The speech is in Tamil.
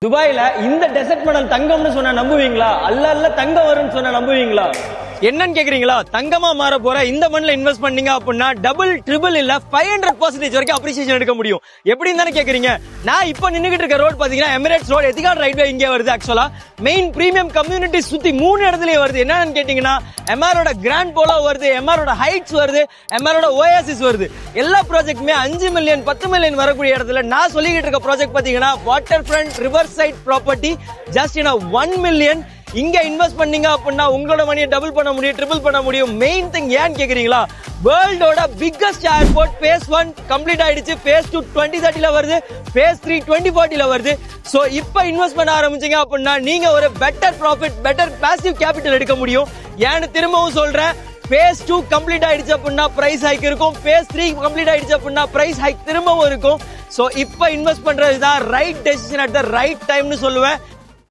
துபாயில இந்த டெசர்ட் மணல் தங்கம்னு சொன்னா நம்புவீங்களா? அல்ல தங்கம் வரும்னு சொன்னா நம்புவீங்களா? என்னன்னு கேக்குறீங்களா? தங்கமா மாற போற இந்த மண்ணில் இன்வெஸ்ட் பண்ணீங்க அப்படின்னா டபுள் ட்ரிபிள் இல்ல 500% வரைக்கும் அப்ரிசியேஷன் எடுக்க முடியும். எப்படின்னு தானே கேக்குறீங்க? நான் இப்ப நின்னுகிட்டு இருக்க ரோட் பாத்தீங்கன்னா எமிரேட்ஸ் ரோட் எத்திகாட் ரைட்வே இங்கே வருது. ஆக்சுவலா மெயின் பிரீமியம் கம்யூனிட்டி சுத்தி 3 இடத்துலயே வருது. என்னன்னு கேட்டீங்கன்னா எம்ஆரோட கிராண்ட் போலோ வருது, எம்ஆரோட ஹைட்ஸ் வருது, எம்ஆரோட ஓயாசிஸ் வருது. எல்லா ப்ராஜெக்ட்டுமே 5 மில்லியன் 10 மில்லியன் வரக்கூடிய இடத்துல நான் சொல்லிக்கிட்டு இருக்க ப்ராஜெக்ட் பாத்தீங்கன்னா water front river side property just in 1 million. இங்க இன்வெஸ்ட் பண்ணீங்க அப்படின்னா உங்களோட மணியை டபுள் பண்ண முடியும், ட்ரிபிள் பண்ண முடியும். மெயின் திங் ஏன்னு கேக்குறீங்களா? வேர்ல்டோட பிக்கஸ்ட் ஏர்போர்ட் phase 1 கம்ப்ளீட் ஆயிடுச்சு. phase 2 2030ல வருது, phase 3 2040ல வருது. சோ இப்போ இன்வெஸ்ட் பண்ண ஆரம்பிச்சீங்க அப்படின்னா நீங்க ஒரு better profit, better passive capital எடுக்க முடியும். ஏன்னு திரும்பவும் சொல்றேன், phase 2 கம்ப்ளீட் ஆயிடுச்சு அப்படின்னா பிரைஸ் ஹைக் இருக்கும், phase 3 கம்ப்ளீட் ஆயிடுச்சு அப்படின்னா பிரைஸ் ஹைக் திரும்பவும் இருக்கும். சோ இப்போ இன்வெஸ்ட் பண்றது தான் right decision at the right டைம்னு சொல்லுவேன்.